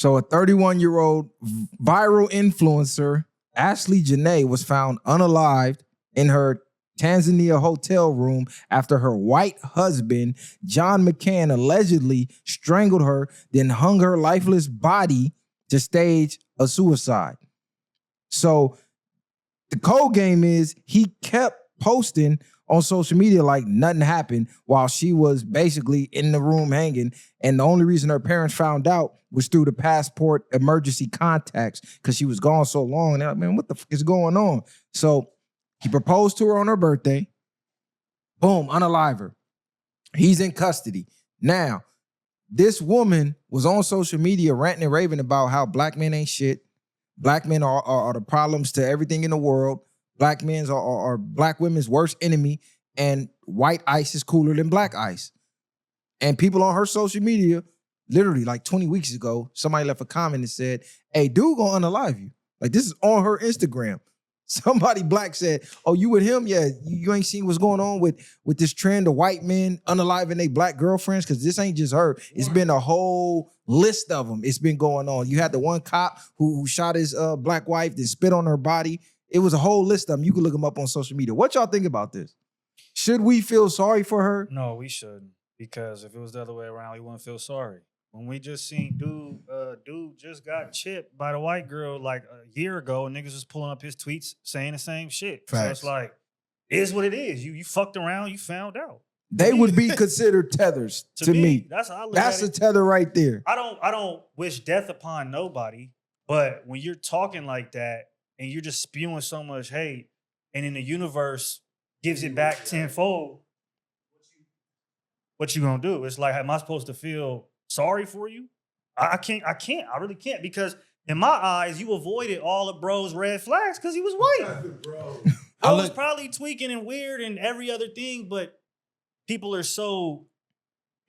So a 31-year-old viral influencer, Ashlee Jenea, was found unalived in her Tanzania hotel room after her white husband, John McCann, allegedly strangled her, then hung her lifeless body to stage a suicide. So the code game is he kept posting on social media like nothing happened while she was basically in the room hanging. And the only reason her parents found out was through the passport emergency contacts because she was gone so long. And they're like, man, what the fuck is going on? So he proposed to her on her birthday. Boom, unalive her. He's in custody. Now, this woman was on social media ranting and raving about how black men ain't shit. Black men are the problems to everything in the world. Black men are black women's worst enemy, and white ice is cooler than black ice. And people on her social media, literally like 20 weeks ago, somebody left a comment and said, hey, dude gonna unalive you. Like, this is on her Instagram. Somebody black said, oh, you with him? Yeah, you ain't seen what's going on with this trend of white men unaliving their black girlfriends? Because this ain't just her. It's been a whole list of them. It's been going on. You had the one cop who shot his black wife, then spit on her body. It was a whole list of them. You can look them up on social media. What y'all think about this? Should we feel sorry for her? No, we shouldn't. Because if it was the other way around, we wouldn't feel sorry. When we just seen dude just got chipped by the white girl like a year ago, and niggas was pulling up his tweets saying the same shit. Facts. So it's like, it is what it is. You fucked around, you found out. They would be considered tethers to me. That's how I look That's at a tether right there. I don't wish death upon nobody, but when you're talking like that and you're just spewing so much hate, and then the universe gives it back tenfold, what you gonna do? It's like, am I supposed to feel sorry for you? I can't. I really can't, because in my eyes, you avoided all of bro's red flags because he was white. Bro was probably tweaking and weird and every other thing, but people are so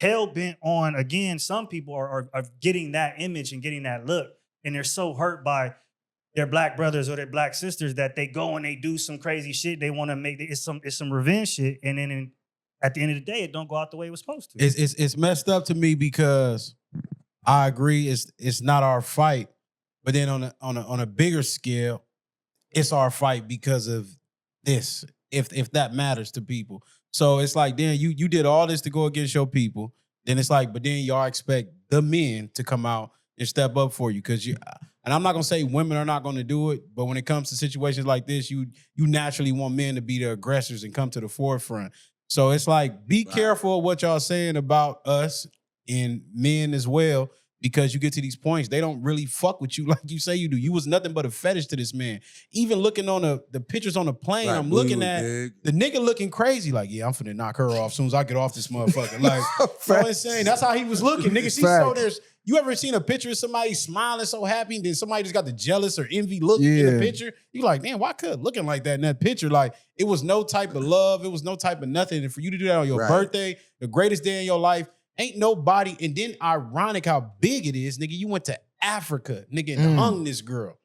hell-bent on, again, some people are getting that image and getting that look, and they're so hurt by their black brothers or their black sisters that they go and they do some crazy shit. They want to make it's some revenge shit, and then at the end of the day, it don't go out the way it was supposed to. It's messed up to me because I agree it's not our fight, but then on a bigger scale, it's our fight because of this. If that matters to people, so it's like, then you did all this to go against your people. Then it's like, but then y'all expect the men to come out and step up for you, because you. And I'm not gonna say women are not gonna do it, but when it comes to situations like this, you naturally want men to be the aggressors and come to the forefront. So it's like, be careful of what y'all saying about us and men as well, because you get to these points, they don't really fuck with you like you say you do. You was nothing but a fetish to this man. Even looking on the pictures on the plane, I'm looking at the nigga looking crazy, like, yeah, I'm finna knock her off as soon as I get off this motherfucker. Like, so insane. That's how he was looking. Nigga, you ever seen a picture of somebody smiling so happy, and then somebody just got the jealous or envy look in the picture? You like, man, why could looking like that in that picture? Like, it was no type of love. It was no type of nothing. And for you to do that on your birthday, the greatest day in your life, ain't nobody. And then ironic how big it is, nigga. You went to Africa, nigga, and hung this girl.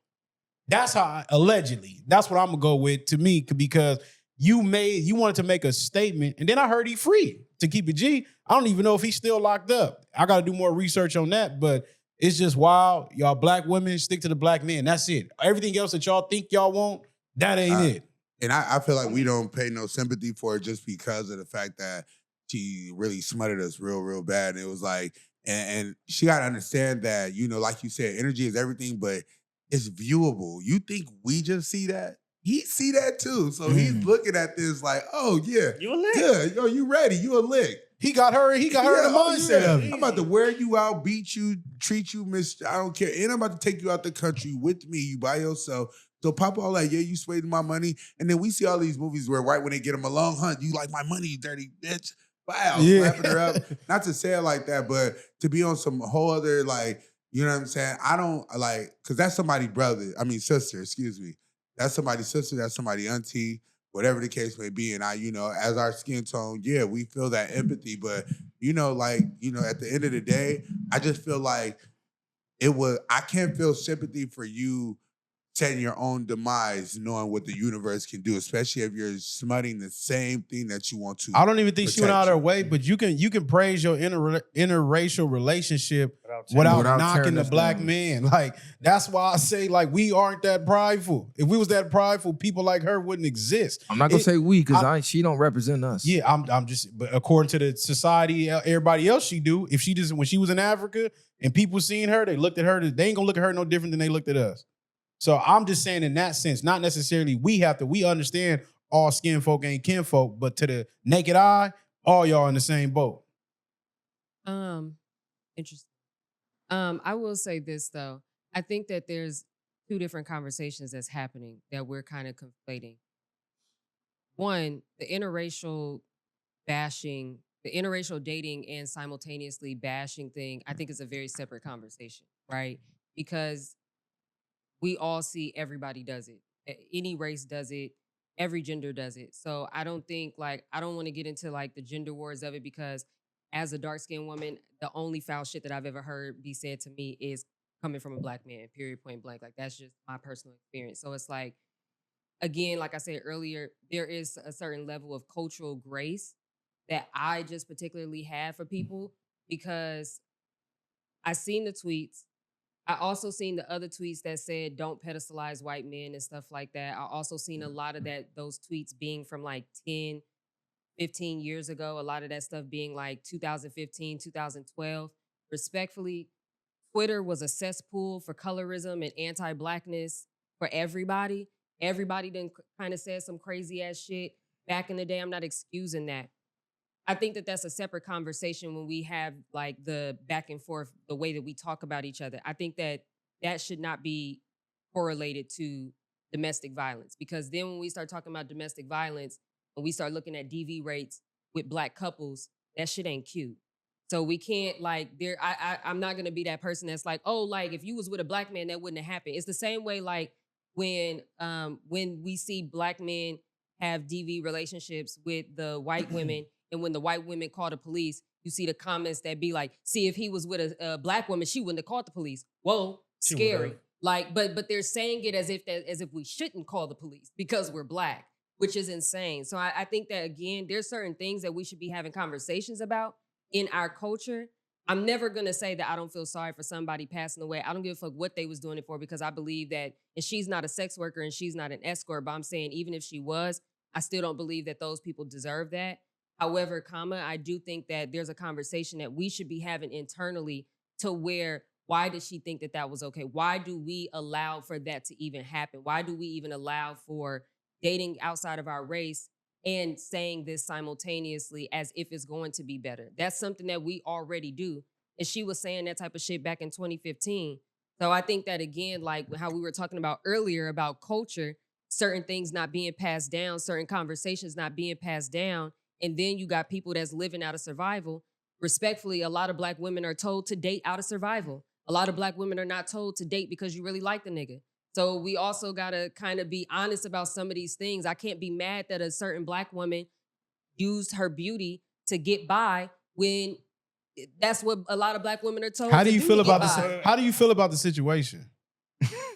That's how, allegedly. That's what I'm gonna go with, to me, because you wanted to make a statement, and then I heard he free. To keep it G, I don't even know if he's still locked up. I got to do more research on that, but it's just wild. Y'all black women, stick to the black men. That's it. Everything else that y'all think y'all want, that ain't it. And I feel like we don't pay no sympathy for it just because of the fact that she really smothered us real, real bad. And it was like, and she got to understand that, you know, like you said, energy is everything, but it's viewable. You think we just see that? He see that too. So he's looking at this like, oh yeah. You a lick. Yeah, yo, you ready. You a lick. He got her in the mindset of it. I'm about to wear you out, beat you, treat you, I don't care. And I'm about to take you out the country with me, you by yourself. So Papa all like, yeah, you swayed my money. And then we see all these movies where right when they get him a long hunt, you like my money, you dirty bitch. Wow, slapping her up. Not to say it like that, but to be on some whole other, like, you know what I'm saying? I don't like, because that's somebody's sister, excuse me. That's somebody's sister, that's somebody's auntie, whatever the case may be. And I, you know, as our skin tone, yeah, we feel that empathy. But, you know, like, you know, at the end of the day, I just feel like I can't feel sympathy for you setting your own demise, knowing what the universe can do, especially if you're smutting the same thing that you want to. I don't even think she went out of her protect way, but you can praise your interracial relationship Without without knocking tearing the us black down. man. Like, that's why I say, like, we aren't that prideful. If we was that prideful, people like her wouldn't exist. I'm not gonna say we because I- she don't represent us. Yeah, I'm just, but according to the society, everybody else she do, if she just, when she was in Africa and people seen her, they looked at her, they ain't gonna look at her no different than they looked at us. So I'm just saying in that sense, not necessarily we understand all skin folk ain't kin folk, but to the naked eye, all y'all in the same boat. Interesting. I will say this though. I think that there's two different conversations that's happening that we're kind of conflating. One, the interracial bashing, the interracial dating and simultaneously bashing thing, I think is a very separate conversation, right? Because we all see everybody does it. Any race does it. Every gender does it. So I don't think I don't want to get into like the gender wars of it because as a dark-skinned woman, the only foul shit that I've ever heard be said to me is coming from a black man, period, point blank. Like that's just my personal experience. So it's like, again, like I said earlier, there is a certain level of cultural grace that I just particularly have for people because I seen the tweets. I also seen the other tweets that said don't pedestalize white men and stuff like that. I also seen a lot of those tweets being from like 10, 15 years ago. A lot of that stuff being like 2015, 2012. Respectfully, Twitter was a cesspool for colorism and anti-blackness for everybody. Everybody done kind of said some crazy ass shit back in the day. I'm not excusing that. I think that that's a separate conversation when we have like the back and forth, the way that we talk about each other. I think that that should not be correlated to domestic violence because then when we start talking about domestic violence, when we start looking at DV rates with black couples, that shit ain't cute. So we can't I'm not gonna be that person that's like, oh, like if you was with a black man, that wouldn't have happened. It's the same way like when we see black men have DV relationships with the white women. And when the white women call the police, you see the comments that be like, see, if he was with a black woman, she wouldn't have called the police. Whoa, scary. Like, but they're saying it as if we shouldn't call the police because we're black, which is insane. So I think that, again, there's certain things that we should be having conversations about in our culture. I'm never going to say that I don't feel sorry for somebody passing away. I don't give a fuck what they was doing it for because I believe that, and she's not a sex worker and she's not an escort, but I'm saying even if she was, I still don't believe that those people deserve that. However, I do think that there's a conversation that we should be having internally to where, why does she think that that was okay? Why do we allow for that to even happen? Why do we even allow for dating outside of our race and saying this simultaneously as if it's going to be better? That's something that we already do. And she was saying that type of shit back in 2015. So I think that, again, like how we were talking about earlier about culture, certain things not being passed down, certain conversations not being passed down, and then you got people that's living out of survival. Respectfully, a lot of black women are told to date out of survival. A lot of black women are not told to date because you really like the nigga. So we also got to kind of be honest about some of these things. I can't be mad that a certain black woman used her beauty to get by when that's what a lot of black women are told. How do you feel about this? How do you feel about the situation?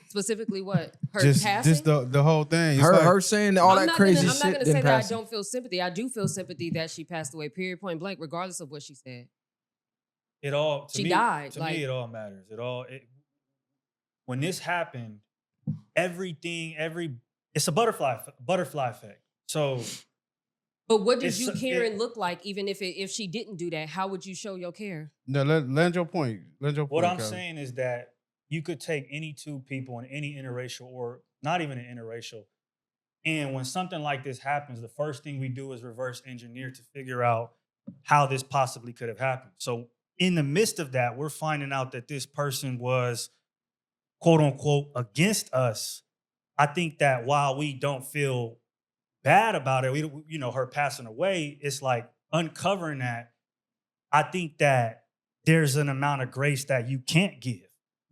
Specifically what? Her Just passing? the whole thing. It's Her saying all that crazy shit. I'm not going to say then that I passing. don't feel sympathy. I do feel sympathy that she passed away, period, point blank, regardless of what she said. It all She died. To me, it all matters. When this happened, it's a butterfly effect. So, but what did you care and look like, even if she didn't do that? How would you show your care? No, land your point. What I'm saying is that you could take any two people in any interracial or not even an interracial, and when something like this happens, the first thing we do is reverse engineer to figure out how this possibly could have happened. So in the midst of that, we're finding out that this person was, quote unquote, against us. I think that while we don't feel bad about it, her passing away, it's like uncovering that. I think that there's an amount of grace that you can't give.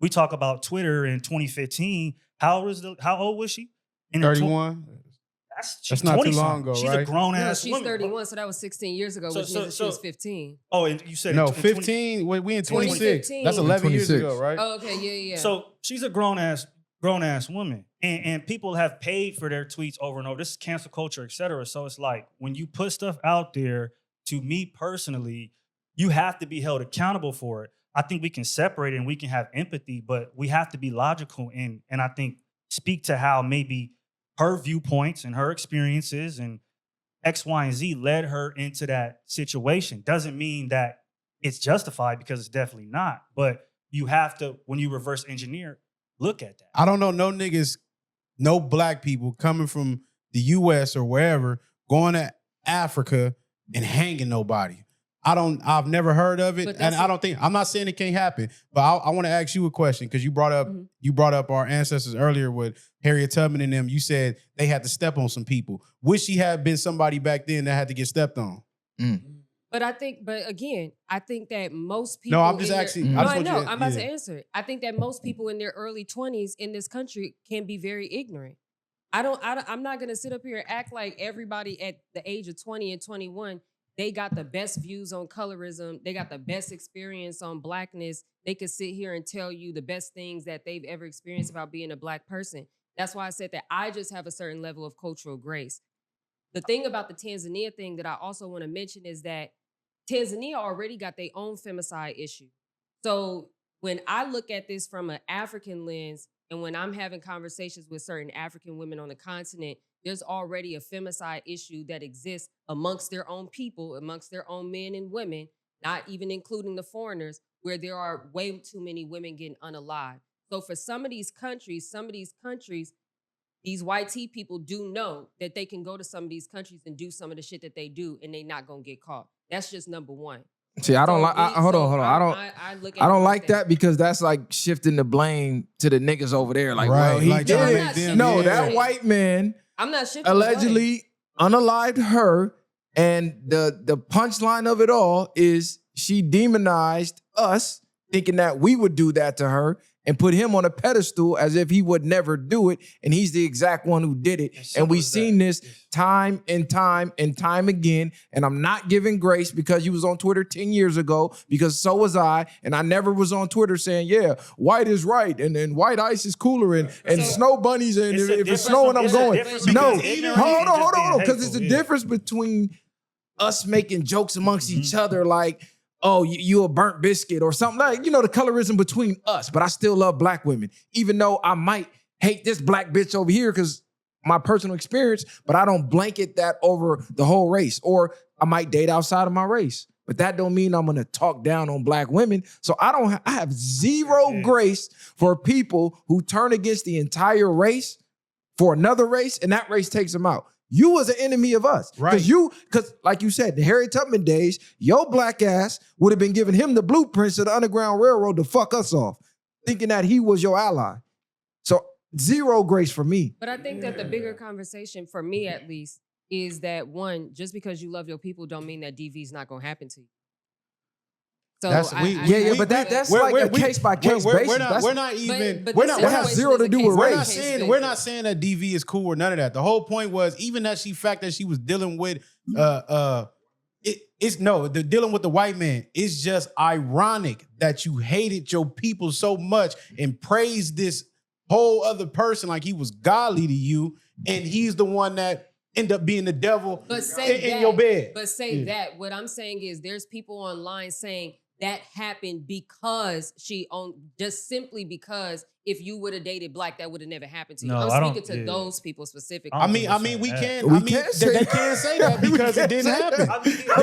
We talk about Twitter in 2015. How old was she? 31. That's not too long ago, she's right? a grown ass she's woman. 31, so that was 16 years ago, which means that she was 15. Oh, and you said no, 15. We in 26. 2015. That's 11 years 26. ago, right? Oh, okay, yeah. So she's a grown ass grown ass women. And people have paid for their tweets over and over. This is cancel culture, et cetera. So it's like when you put stuff out there, to me personally, you have to be held accountable for it. I think we can separate it and we can have empathy, but we have to be logical and I think speak to how maybe her viewpoints and her experiences and X, Y, and Z led her into that situation. Doesn't mean that it's justified, because it's definitely not. But you have to, when you reverse engineer, look at that. I don't know no niggas, no black people coming from the US or wherever, going to Africa and hanging nobody. I've never heard of it. And I'm not saying it can't happen, but I want to ask you a question, because you brought up our ancestors earlier with Harriet Tubman and them. You said they had to step on some people. Wish she had been somebody back then that had to get stepped on. But again, I think that most people. No, I'm just asking. I'm about to answer it. I think that most people in their early 20s in this country can be very ignorant. I'm not gonna sit up here and act like everybody at the age of 20 and 21, they got the best views on colorism. They got the best experience on blackness. They could sit here and tell you the best things that they've ever experienced about being a black person. That's why I said that I just have a certain level of cultural grace. The thing about the Tanzania thing that I also want to mention is that Tanzania already got their own femicide issue. So when I look at this from an African lens, and when I'm having conversations with certain African women on the continent, there's already a femicide issue that exists amongst their own people, amongst their own men and women, not even including the foreigners, where there are way too many women getting unalived. So for some of these countries, these white tea people do know that they can go to some of these countries and do some of the shit that they do, and they not gonna get caught. That's just number one. See, I don't like. Hold on. I don't like that, because that's like shifting the blame to the niggas over there. Like, Right, well, he like did trying to it. make them- No, yeah. that white man I'm not shifting allegedly unalived her, and the punchline of it all is she demonized us, thinking that we would do that to her, and put him on a pedestal as if he would never do it, and he's the exact one who did it. And we've seen this time and time and time again, and I'm not giving grace because you was on Twitter 10 years ago, because so was I, and I never was on Twitter saying, yeah, white is right, and then white ice is cooler, and snow bunnies, and It's a if it's difference snowing, from- I'm it's a going. difference No, between ignorance hold and just on, being because it's a hateful, yeah. difference between us making jokes amongst each other, like, oh, you a burnt biscuit or something, like, the colorism between us. But I still love black women, even though I might hate this black bitch over here because my personal experience, but I don't blanket that over the whole race. Or I might date outside of my race, but that don't mean I'm gonna talk down on black women. So I have zero grace for people who turn against the entire race for another race, and that race takes them out. You was an enemy of us. Right. Because like you said, the Harriet Tubman days, your black ass would have been giving him the blueprints to the Underground Railroad to fuck us off, thinking that he was your ally. So zero grace for me. But I think that the bigger conversation, for me at least, is that one, just because you love your people don't mean that DV is not going to happen to you. So That's like a case by case basis. We're not even. But We're this not. That We're has not. zero to do with We're not race. saying. We're not saying that DV is cool or none of that. The whole point was even that fact that she was dealing with dealing with the white man. It's just ironic that you hated your people so much and praised this whole other person like he was godly to you, and he's the one that end up being the devil in your bed. But say that. What I'm saying is there's people online saying that happened because just simply because if you would have dated black, that would have never happened to you. No, I'm I don't- speaking to yeah. those people specifically. I mean, We they can't say can't say that because it didn't happen.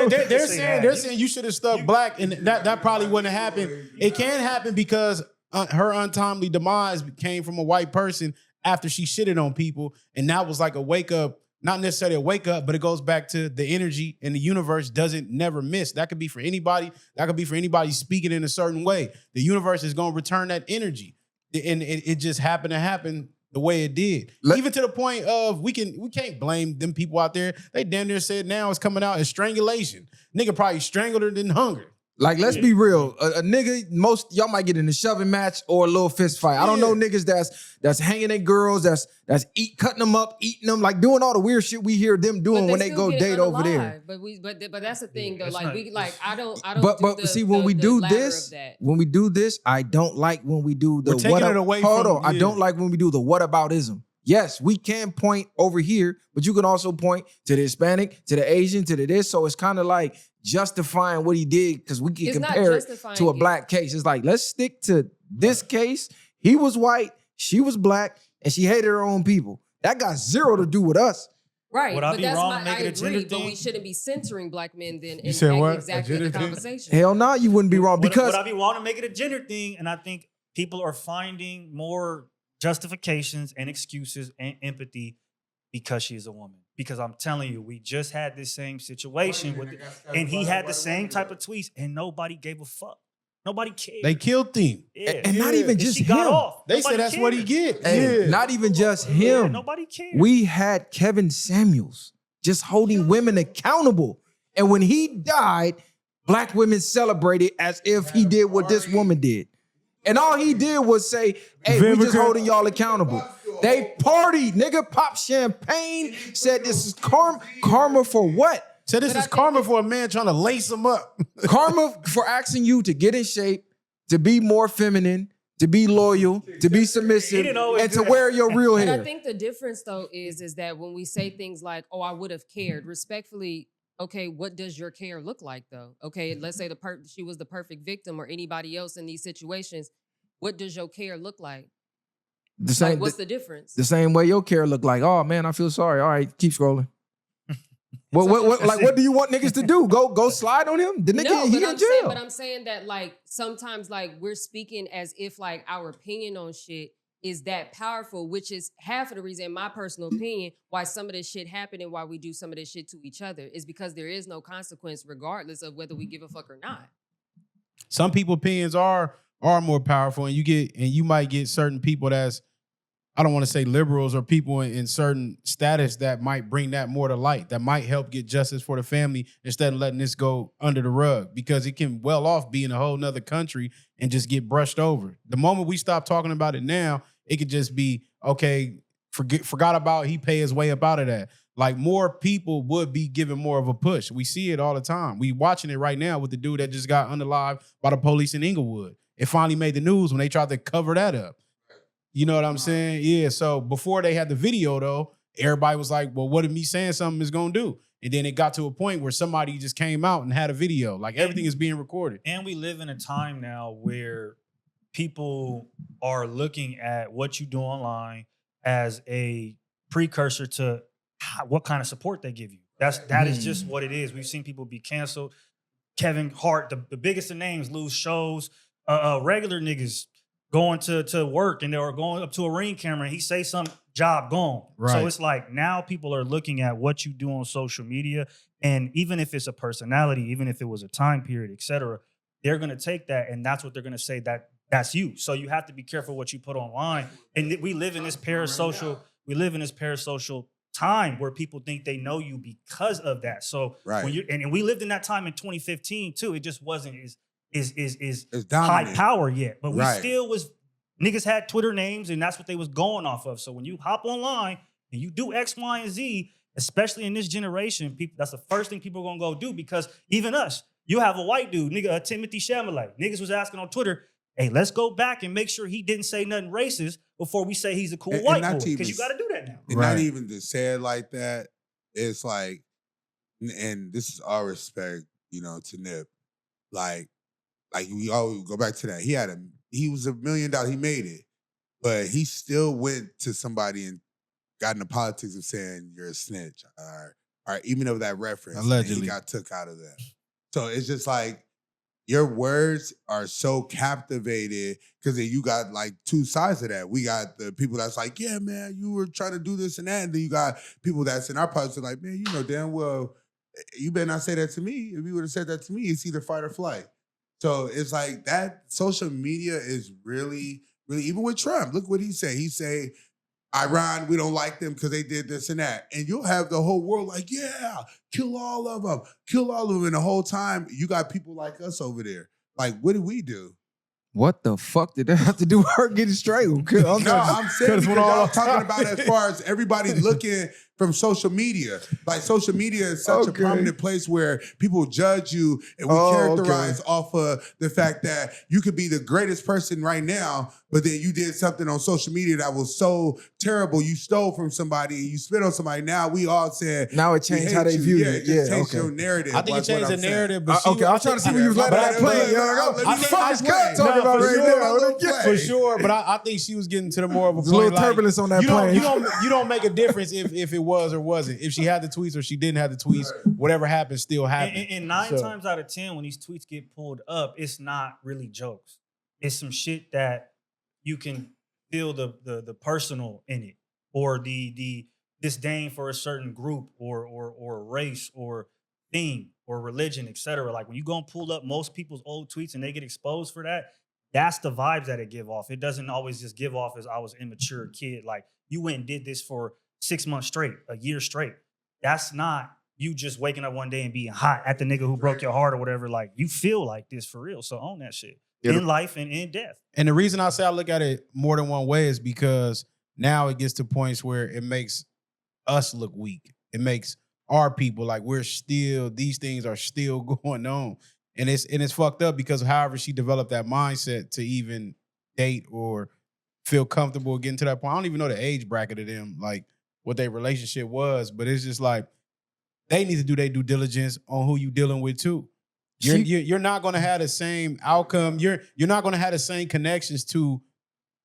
They're saying you should have stuck black, and that probably wouldn't have happened. It can happen because her untimely demise came from a white person after she shitted on people, and that was like a wake up. Not necessarily a wake up, but it goes back to the energy in the universe doesn't never miss. That could be for anybody. That could be for anybody speaking in a certain way. The universe is going to return that energy. And it just happened to happen the way it did. Even to the point of we can't blame them people out there. They damn near said now it's coming out as strangulation. Nigga probably strangled her than hunger. Like, let's be real. A nigga, most y'all might get in a shoving match or a little fist fight. I don't know niggas that's hanging at girls, that's cutting them up, eating them, like doing all the weird shit we hear them doing when they go date over there. But that's the thing though. Like I don't. But see, when we do this, I don't like when we do the taking it away from. I don't like when we do the whataboutism. Yes, we can point over here, but you can also point to the Hispanic, to the Asian, to the this. So it's kind of like justifying what he did because we can compare it to a black case. It's like, let's stick to this case. He was white, she was black, and she hated her own people. That got zero to do with us. Right, Would I be wrong to make it a gender but we thing? shouldn't be censoring black men then. You said what? Exactly the conversation. Hell no, you wouldn't be wrong because would I be wrong to make it a gender thing? And I think people are finding more justifications and excuses and empathy because she's a woman. Because I'm telling you, we just had this same situation with and he had the same type of tweets and nobody gave a fuck. Nobody cared. They killed him. Yeah. and not even just she him. got off. They Nobody said that's cared. what he get. Hey, not even just him. Yeah, nobody cared. We had Kevin Samuels just holding women accountable. And when he died, black women celebrated as if he did what this woman did. And all he did was say, hey, we just holding y'all accountable. They partied, nigga, popped champagne, said this is karma for what? So this is karma for a man trying to lace him up. Karma for asking you to get in shape, to be more feminine, to be loyal, to be submissive, and to wear your real hair. And I think the difference though is that when we say things like, oh, I would have cared, respectfully, okay, what does your care look like though? Okay, let's say she was the perfect victim or anybody else in these situations. What does your care look like? The same. Like, what's the difference? The same way your care look like. Oh man, I feel sorry. All right, keep scrolling. What do you want niggas to do? Go slide on him? The nigga No, he in jail. but I'm saying that like sometimes like we're speaking as if like our opinion on shit is that powerful, which is half of the reason, in my personal opinion, why some of this shit happened and why we do some of this shit to each other is because there is no consequence regardless of whether we give a fuck or not. Some people opinions are more powerful, and you might get certain people that's, I don't want to say liberals or people in certain status that might bring that more to light, that might help get justice for the family instead of letting this go under the rug, because it can well off be in a whole nother country and just get brushed over. The moment we stop talking about it now, it could just be, okay, forgot about, he pay his way up out of that. Like, more people would be given more of a push. We see it all the time. We watching it right now with the dude that just got unalived by the police in Inglewood. It finally made the news when they tried to cover that up. You know what I'm saying? Yeah, so before they had the video, though, everybody was like, well, what if me saying something is going to do? And then it got to a point where somebody just came out and had a video. Like, everything is being recorded. And we live in a time now where people are looking at what you do online as a precursor to what kind of support they give you. That is just what it is. We've seen people be canceled. Kevin Hart, the biggest of names, lose shows. Regular niggas going to work and they were going up to a Ring camera and he say some job gone. Right. So it's like now people are looking at what you do on social media, and even if it's a personality, even if it was a time period, et cetera, they're going to take that and that's what they're going to say that's you. So you have to be careful what you put online. And we live in this parasocial time where people think they know you because of that. So when you and we lived in that time in 2015 too. It just wasn't is high power yet. But we still was, niggas had Twitter names and that's what they was going off of. So when you hop online and you do X, Y, and Z, especially in this generation, people, that's the first thing people are gonna go do, because even us, you have a white dude, nigga, Timothy Chalamet. Niggas was asking on Twitter, hey, let's go back and make sure he didn't say nothing racist before we say he's a cool white boy. Because you gotta do that now. And not even to say it like that, it's like, and this is all respect, to Nip. Like we always go back to that. He was $1 million, he made it. But he still went to somebody and got into politics of saying you're a snitch. Or even of that reference. Allegedly. He got took out of that. So it's just like, your words are so captivated because then you got like two sides of that. We got the people that's like, yeah, man, you were trying to do this and that. And then you got people that's in our politics like, man, you know damn well, you better not say that to me. If you would have said that to me, it's either fight or flight. So it's like that social media is really, really, even with Trump, look what he said. He say, Iran, we don't like them because they did this and that. And you'll have the whole world like, yeah, kill all of them. Kill all of them. And the whole time, you got people like us over there. Like, what do we do? What the fuck did that have to do with her getting strangled? No, I'm saying because y'all talking about as far as everybody looking from social media. Like social media is such a prominent place where people judge you and we characterize off of the fact that you could be the greatest person right now, but then you did something on social media that was so terrible. You stole from somebody, you spit on somebody. Now we all said now it changed how they view you. It just changed your narrative. I think it changed the narrative, but I'm trying to see where you was letting that play. Talking about right now. For sure, but I think she was getting to the more of a There's point. a little turbulence on that plane. You don't make a difference if it was or wasn't. If she had the tweets or she didn't have the tweets, whatever happened still happened. And 9 times out of 10, when these tweets get pulled up, it's not really jokes. It's some shit that you can feel the personal in it, or the disdain for a certain group or race or theme or religion, etc. Like when you go and pull up most people's old tweets and they get exposed for that, that's the vibes that it give off. It doesn't always just give off as I was an immature kid. Like you went and did this for 6 months straight, a year straight. That's not you just waking up one day and being hot at the nigga who broke your heart or whatever. Like you feel like this for real. So own that shit in life and in death. And the reason I say I look at it more than one way is because now it gets to points where it makes us look weak. It makes our people like these things are still going on. And it's fucked up because however she developed that mindset to even date or feel comfortable getting to that point. I don't even know the age bracket of them, like what their relationship was, but it's just like they need to do their due diligence on who you dealing with too. You're not going to have the same outcome. You're not going to have the same connections to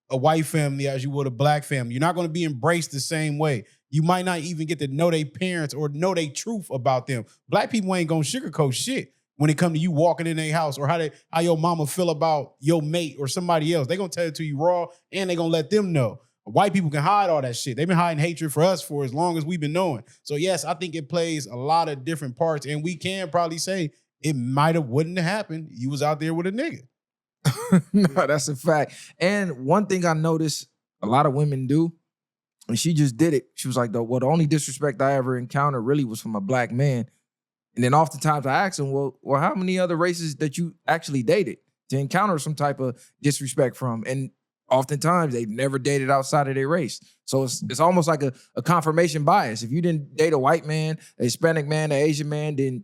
a white family as you would a black family. You're not going to be embraced the same way. You might not even get to know their parents or know their truth about them. Black people ain't going to sugarcoat shit when it comes to you walking in their house or how your mama feel about your mate or somebody else. They going to tell it to you raw and they going to let them know. White people can hide all that shit. They've been hiding hatred for us for as long as we've been knowing. So yes, I think it plays a lot of different parts and we can probably say it wouldn't have happened. You was out there with a nigga. No, that's a fact. And one thing I noticed a lot of women do, and she just did it. She was like, the only disrespect I ever encountered really was from a black man. And then oftentimes I ask them, well, how many other races that you actually dated to encounter some type of disrespect from? And oftentimes they've never dated outside of their race. So it's almost like a confirmation bias. If you didn't date a white man, a Hispanic man, an Asian man, then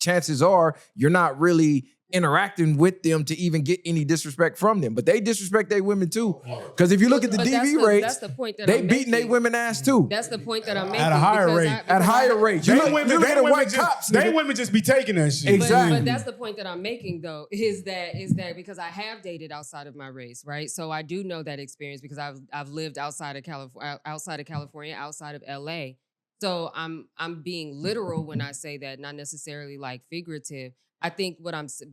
chances are you're not really interacting with them to even get any disrespect from them. But they disrespect their women too. Because if you look at the DV rates, that's the point that they beating their women ass too. That's the point that I'm making. At a higher rate. At higher rates. You look at the white cops. They women just be taking that shit. Exactly. But that's the point that I'm making though, is that because I have dated outside of my race, right? So I do know that experience because I've lived outside of California, outside of LA. So I'm being literal when I say that, not necessarily like figurative. I think but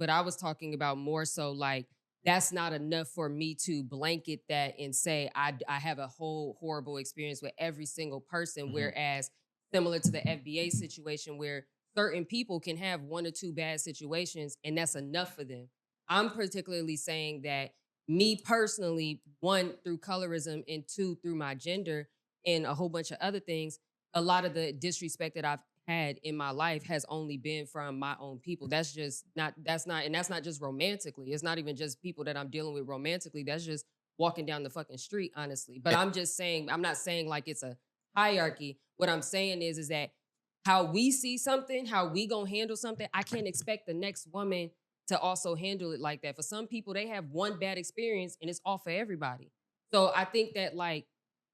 I was talking about more so like that's not enough for me to blanket that and say I have a whole horrible experience with every single person. Mm-hmm. Whereas similar to the FBA situation where certain people can have 1 or 2 bad situations and that's enough for them. I'm particularly saying that me personally, 1, through colorism and 2, through my gender and a whole bunch of other things, a lot of the disrespect that I've had in my life has only been from my own people. That's not just romantically. It's not even just people that I'm dealing with romantically. That's just walking down the fucking street, honestly. But I'm just saying, I'm not saying like it's a hierarchy. What I'm saying is that how we see something, how we gonna handle something, I can't expect the next woman to also handle it like that. For some people, they have one bad experience and it's all for everybody. So I think that like,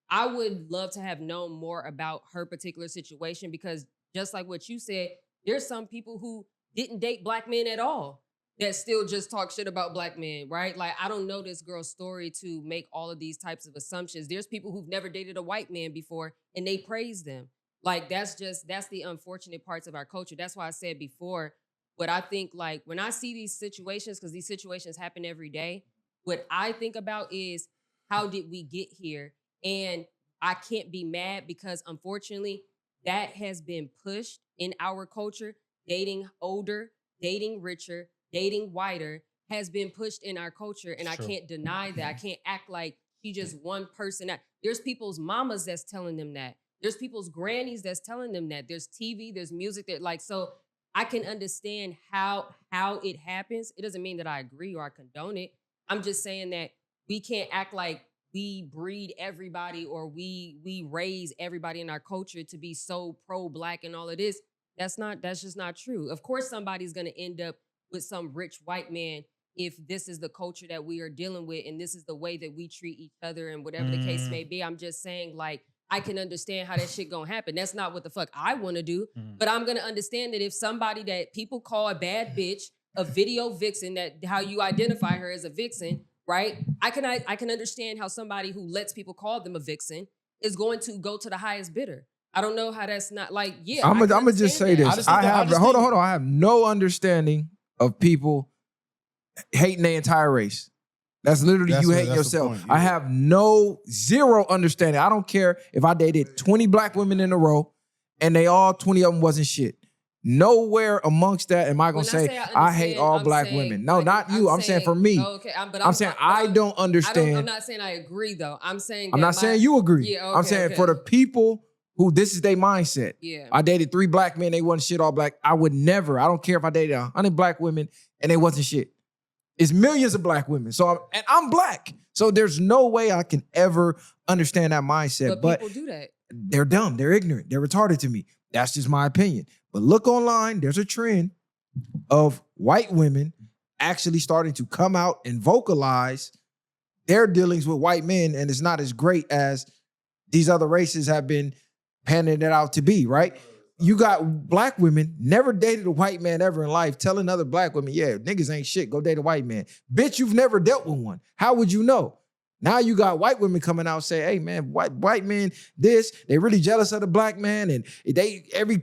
I would love to have known more about her particular situation because just like what you said, there's some people who didn't date black men at all that still just talk shit about black men, right? Like, I don't know this girl's story to make all of these types of assumptions. There's people who've never dated a white man before and they praise them. Like, that's the unfortunate parts of our culture. That's why I said before, what I think, like, when I see these situations, because these situations happen every day, what I think about is, how did we get here? And I can't be mad because, unfortunately, that has been pushed in our culture. Dating older, dating richer, dating whiter has been pushed in our culture. And I can't deny that. I can't act like she just one person. There's people's mamas that's telling them that. There's people's grannies that's telling them that. There's TV, there's music that like, so I can understand how it happens. It doesn't mean that I agree or I condone it. I'm just saying that we can't act like we breed everybody or we raise everybody in our culture to be so pro-Black and all of this. That's just not true. Of course, somebody's gonna end up with some rich white man if this is the culture that we are dealing with and this is the way that we treat each other and whatever the case may be. I'm just saying, like, I can understand how that shit gonna happen. That's not what the fuck I wanna do. But I'm gonna understand that if somebody that people call a bad bitch, a video vixen, that how you identify her as a vixen, right? I can understand how somebody who lets people call them a vixen is going to go to the highest bidder. I don't know how that's not like, yeah. I'm gonna just say this. Hold on. I have no understanding of people hating their entire race. That's literally you hating yourself. Point, yeah. I have zero understanding. I don't care if I dated 20 Black women in a row and 20 of them wasn't shit. Nowhere amongst that am I gonna say I hate all Black women. No, not you. I'm saying for me. Okay, I'm saying I don't understand. I'm not saying I agree though. I'm saying I'm not saying you agree. Yeah, okay, I'm saying for the people who this is their mindset. Yeah. I dated 3 Black men, they wasn't shit all Black. I would never. I don't care if I dated 100 Black women and they wasn't shit. It's millions of Black women. So I'm Black. So there's no way I can ever understand that mindset. But people do that. They're dumb. They're ignorant. They're retarded to me. That's just my opinion. But look online, there's a trend of white women actually starting to come out and vocalize their dealings with white men, and it's not as great as these other races have been panning it out to be, right? You got Black women, never dated a white man ever in life, telling other Black women, yeah, niggas ain't shit, go date a white man. Bitch, you've never dealt with one. How would you know? Now you got white women coming out saying, hey man, white men, they really jealous of the Black man. And every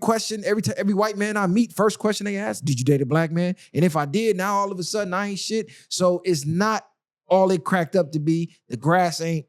white man I meet, first question they ask, did you date a Black man? And if I did, now all of a sudden I ain't shit. So it's not all it cracked up to be. The grass ain't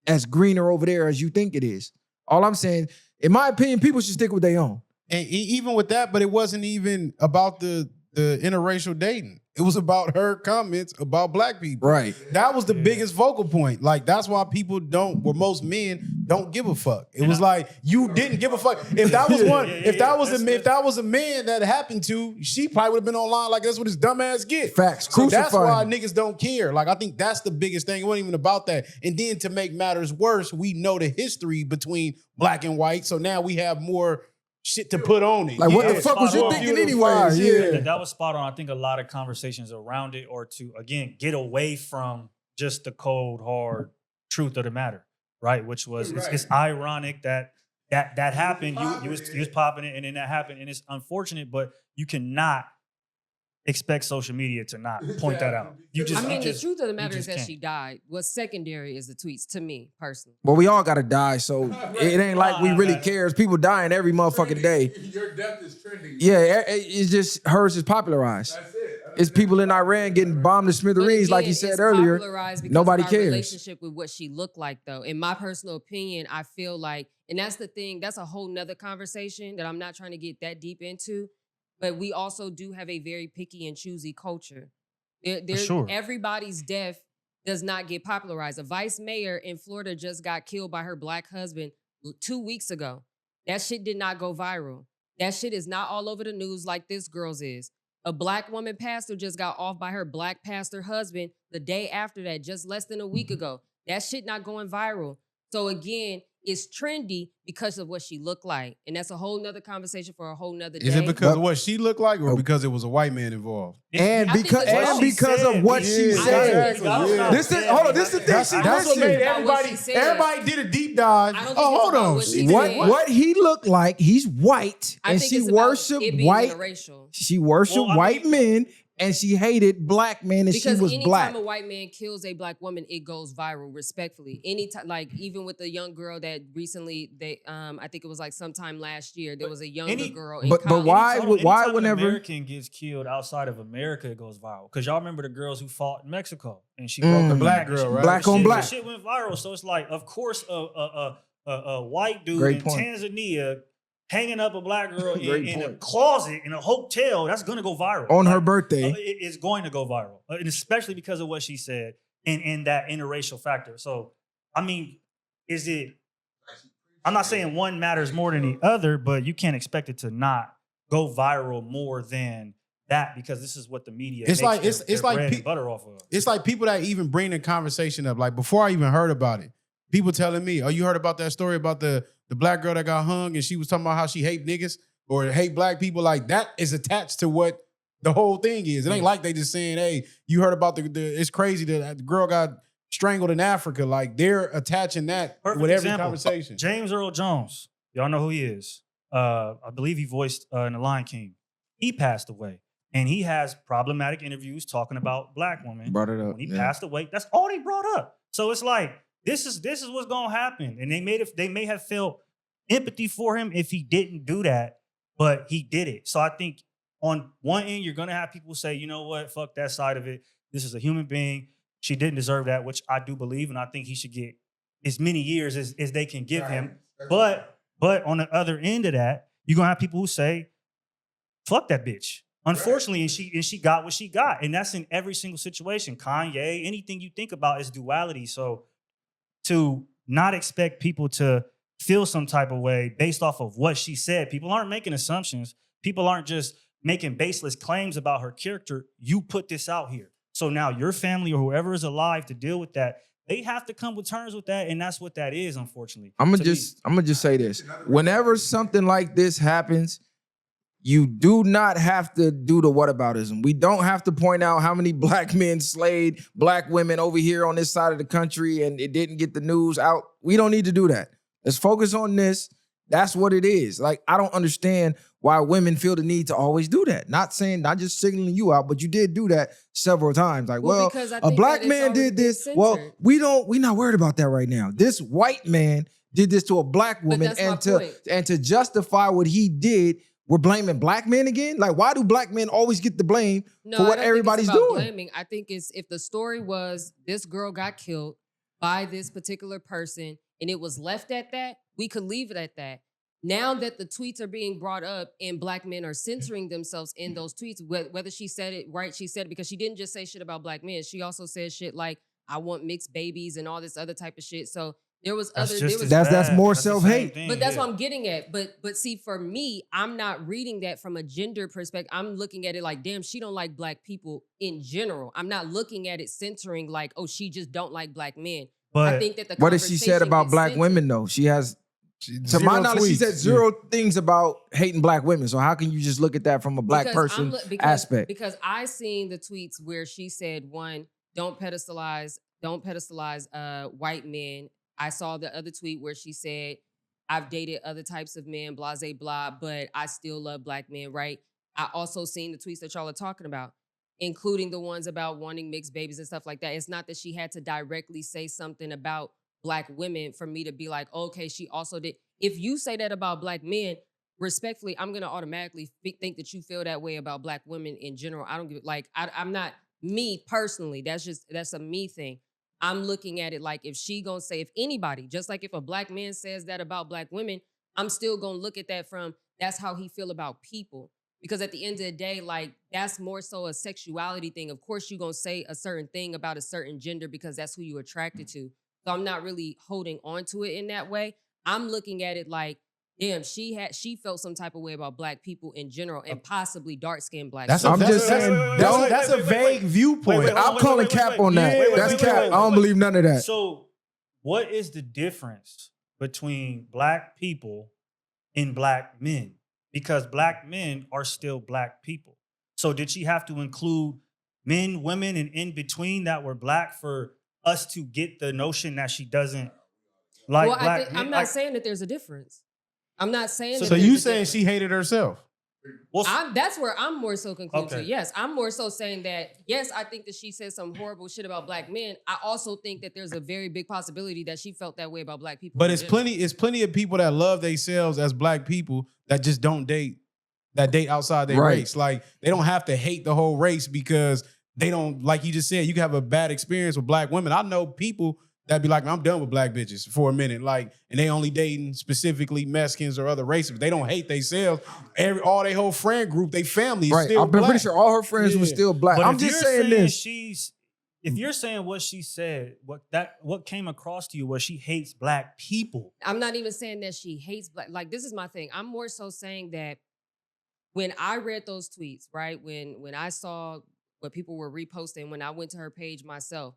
as greener over there as you think it is. All I'm saying, in my opinion, people should stick with their own. And even with that, but it wasn't even about the interracial dating. It was about her comments about Black people. Right. That was the biggest focal point. Like, that's why people most men don't give a fuck. It was like, you didn't give a fuck. If that was if that was a man that happened to, she probably would have been online like, that's what his dumb ass get. Facts. So that's why niggas don't care. Like, I think that's the biggest thing. It wasn't even about that. And then to make matters worse, we know the history between Black and white. So now we have more shit to put on it. Like, what the fuck was you thinking anyways? Yeah. That was spot on. I think a lot of conversations around it, or to, again, get away from just the cold, hard truth of the matter, right? Which was, it's ironic that happened. You was popping it, and then that happened. And it's unfortunate, but you cannot expect social media to not point that out. The truth of the matter is that she died. What's secondary is the tweets, to me personally. Well, we all gotta die, so it ain't like we really cares. People dying every motherfucking day. Your death is trending. Yeah, it's just hers is popularized. That's it. It's people in Iran getting bombed to smithereens, like you said earlier. Nobody cares. Relationship with what she looked like, though. In my personal opinion, I feel like, and that's the thing. That's a whole nother conversation that I'm not trying to get that deep into. But we also do have a very picky and choosy culture. Sure. Everybody's death does not get popularized. A vice mayor in Florida just got killed by her Black husband 2 weeks ago. That shit did not go viral. That shit is not all over the news like this girl's is. A Black woman pastor just got off by her Black pastor husband the day after that, just less than a week ago. That shit not going viral. So again, it's trendy because of what she looked like. And that's a whole nother conversation for a whole nother day. Is it because of what she looked like, or because it was a white man involved? And because of what she said. This is the thing. That's what made everybody did a deep dive. Hold on. What he looked like, he's white, and she worshiped white. She worshiped white men. And she hated Black men, and she was Black. Anytime a white man kills a Black woman, it goes viral, respectfully. Anytime, like even with the young girl that recently, I think it was like sometime last year, there was a younger girl in college. But why whenever an American gets killed outside of America, it goes viral? Because y'all remember the girls who fought in Mexico, and she broke her Black girl, right? Black on Black. Shit went viral, so it's like, of course, a white dude in Tanzania hanging up a Black girl in a closet in a hotel, that's going to go viral. On her birthday. It's going to go viral. And especially because of what she said and that interracial factor. So I mean, is it? I'm not saying one matters more than the other, but you can't expect it to not go viral more than that because this is what the media It's makes like- their, it's their like bread and butter off of. It's like people that even bring the conversation up. Like before I even heard about it, people telling me, "Oh, you heard about that story about the black girl that got hung and she was talking about how she hate niggas or hate black people." Like that is attached to what the whole thing is. It ain't like they just saying, "Hey, you heard about the it's crazy that the girl got strangled in Africa." Like they're attaching that Perfect with every example. conversation. James Earl Jones, y'all know who he is. I believe he voiced in The Lion King. He passed away, and he has problematic interviews talking about black women. Brought it up. When he yeah. passed away, that's all they brought up. So it's like this is what's gonna happen, and they may have felt empathy for him if he didn't do that, but he did it. So I think on one end you're gonna have people say, you know what, fuck that side of it. This is a human being. She didn't deserve that, which I do believe, and I think he should get as many years as they can give him. But on the other end of that, you're gonna have people who say, fuck that bitch. Unfortunately, and she got what she got. And that's in every single situation. Kanye, anything you think about is duality. So to not expect people to feel some type of way based off of what she said, people aren't making assumptions. People aren't just making baseless claims about her character. You put this out here. So now your family or whoever is alive to deal with that, they have to come with terms with that, and that's what that is, unfortunately. I'm to gonna me. just say this. Whenever something like this happens, you do not have to do the whataboutism. We don't have to point out how many black men slayed black women over here on this side of the country and it didn't get the news out. We don't need to do that. Let's focus on this. That's what it is. Like, I don't understand why women feel the need to always do that. Not just signaling you out, but you did do that several times. Like, well, because I a think black that it's man already did been this. Well, censored. we're not worried about that right now. This white man did this to a black woman, that's my point. and to justify what he did, we're blaming black men again? Like, why do black men always get the blame No, for I what don't everybody's think it's about doing? blaming. I think it's if the story was this girl got killed by this particular person and it was left at that, we could leave it at that. Now that the tweets are being brought up and black men are censoring themselves in those tweets, whether she said it right, she said it because she didn't just say shit about black men. She also said shit like, I want mixed babies and all this other type of shit. So there was That's other, just there was as That's bad. more the same self-hate. thing, but that's yeah. what I'm getting at. But see, for me, I'm not reading that from a gender perspective. I'm looking at it like, damn, she don't like black people in general. I'm not looking at it centering like, oh, she just don't like black men. But I think that the What has she said conversation about gets black censored. women, though? She has, to my knowledge, she said zero things about hating black women. So how can you just look at that from a black Because person because, aspect? Because I seen the tweets where she said, one, don't pedestalize white men. I saw the other tweet where she said, I've dated other types of men, blah, blah, blah, but I still love black men, right? I also seen the tweets that y'all are talking about, including the ones about wanting mixed babies and stuff like that. It's not that she had to directly say something about black women for me to be like, okay, she also did. If you say that about black men, respectfully, I'm gonna automatically think that you feel that way about black women in general. I don't give I'm not me personally. That's a me thing. I'm looking at it like if she gonna say, if anybody, just like if a black man says that about black women, I'm still gonna look at that from that's how he feel about people. Because at the end of the day, like that's more so a sexuality thing. Of course, you're gonna say a certain thing about a certain gender because that's who you're attracted to. So I'm not really holding on to it in that way. I'm looking at it like, damn, she felt some type of way about black people in general and possibly dark-skinned black people. I'm just saying, that's a vague viewpoint. I'm calling cap on that. That's cap. I don't believe none of that. So what is the difference between black people and black men? Because black men are still black people. So did she have to include men, women, and in between that were black for us to get the notion that she doesn't like well, black men? I'm not saying that there's a difference. I'm not saying that So there's you a saying difference. she hated herself? Well, That's where I'm more so concluded Okay. to. Yes, I'm more so saying that, yes, I think that she said some horrible shit about black men. I also think that there's a very big possibility that she felt that way about black people. But in it's general. plenty of people that love themselves as black people that just don't date outside their Right. race. Like they don't have to hate the whole race because they don't, like you just said, you can have a bad experience with black women. I know people that be like, I'm done with black bitches for a minute. Like, and they only dating specifically Mexicans or other races. They don't hate themselves. All their whole friend group, they family is Right. still I'm black. pretty sure all her friends were Yeah. still black. but I'm if just you're saying this. she's if you're saying what she said, what came across to you was she hates black people. I'm not even saying that she hates black. Like, this is my thing. I'm more so saying that when I read those tweets, right? When I saw what people were reposting, when I went to her page myself,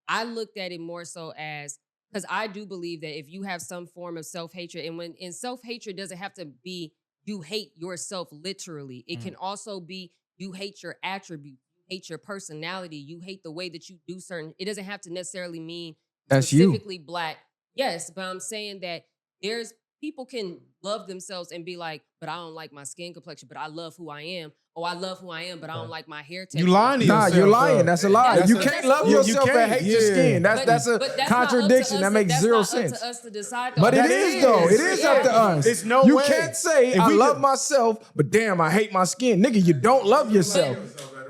I looked at it more so as, because I do believe that if you have some form of self-hatred, and self-hatred doesn't have to be you hate yourself literally. It can also be you hate your attributes, you hate your personality, you hate the way that you do certain. It doesn't have to necessarily mean That's you. specifically black. Yes, but I'm saying that there's people can love themselves and be like, but I don't like my skin complexion, but I love who I am. Oh, I love who I am, but I don't like my hair texture. You lying to Nah, yourself. you're lying. though. That's a lie. That's- You that's can't love cool. yourself You and can't, hate your yeah. skin. That's But a that's not up to contradiction. us That to- makes that's zero not up sense. to us to decide. though. But it That is though. It is up to us. It's no You way. can't say If I we love could- myself, but damn, I hate my skin. Nigga, you don't love yourself.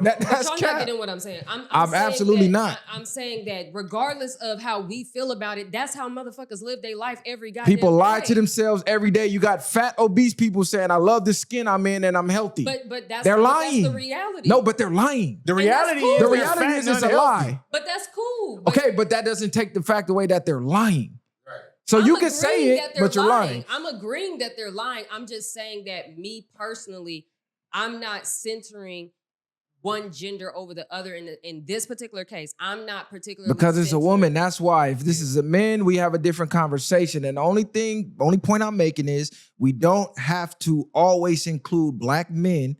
But That's y'all not cap. getting what I'm saying. I'm saying absolutely that- not. I'm saying that regardless of how we feel about it, that's how motherfuckers live their life every goddamn People lie day. to themselves every day. You got fat, obese people saying, I love the skin I'm in and I'm healthy. But that's They're but lying. That's the reality. No, but they're lying. The that's reality cool. is The They're reality fat is and it's a unhealthy. lie. But that's cool. But Okay, but that doesn't take the fact away that they're lying. So I'm you can say agreeing it, that they're but you're lying. I'm agreeing that they're lying. I'm just saying that me personally, I'm not centering one gender over the other in this particular case. I'm not particularly Because it's a woman. centering- That's why. If this is a man, we have a different conversation. And the only point I'm making is we don't have to always include black men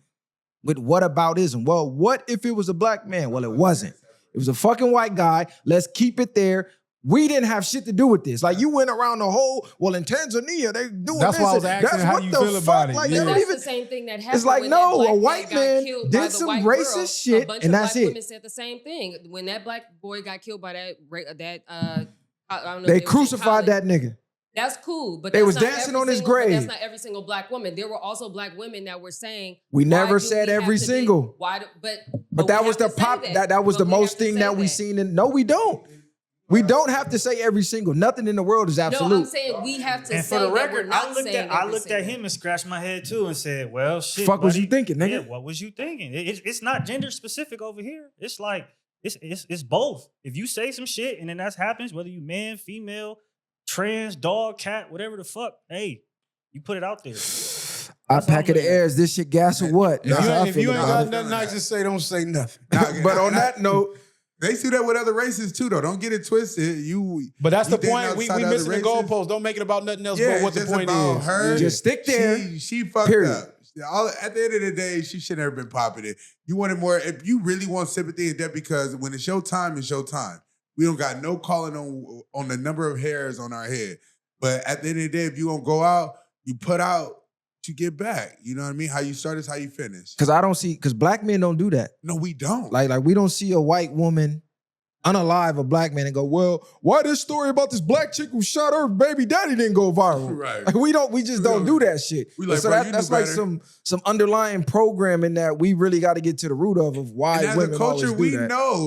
with whataboutism. Well, what if it was a black man? Well, it wasn't. It was a fucking white guy. Let's keep it there. We didn't have shit to do with this. Like, you went around the whole, well, in Tanzania, they doing That's this. why I was and asking that's how what you the feel fuck? about it. Like, Yeah. they But don't that's even. the same thing that happened. It's like, when no, that black a white got man killed did by the some white racist girl. shit, A bunch and of that's black it. women said the same thing. When that black boy got killed by I don't know. They if it was in crucified college. that nigga. That's cool, but They that's was not dancing every on his single- but grave. That's not every single black woman. There were also black women that were saying We why never do said we have every to be- single. Why? But That we was the have to say pop. That was But the we most have to thing say that we seen. In no, we don't. We don't have to say every single. Nothing in the world is No, I'm absolute. saying we have to And say for the that we're record, not I looked saying at every single. him and scratched my head too and said, "Well, shit, Fuck was buddy. you thinking, nigga? Yeah, what was you thinking? It's not gender specific over here. It's like it's both. If you say some shit and then that happens, whether you man, female, trans, dog, cat, whatever the fuck, hey, you put it out there. I pack of the airs. This shit gas or what? If That's you how I ain't, if feel you ain't about got it. nothing nice to say, don't say nothing. But on that note, they see that with other races too, though. Don't get it twisted. But that's you the dating point. We outside other missing the races? goalpost. Don't make it about nothing else Yeah, but what it's the just point about is. her. Yeah. just stick there. She fucked Period. up. At the end of the day, she should never been popping it. You wanted more. If you really want sympathy, and that because when it's your time, it's your time. We don't got no calling on the number of hairs on our head. But at the end of the day, if you gonna go out, you put out to get back. You know what I mean? How you start is how you finish. Because black men don't do that. No, we don't. Like we don't see a white woman unalive a black man and go, well, why this story about this black chick who shot her baby daddy didn't go viral? Right. Like we just don't do that shit. We like, so bro, you that's knew like better. some underlying programming that we really got to get to the root of why and as women a culture, always do we that. know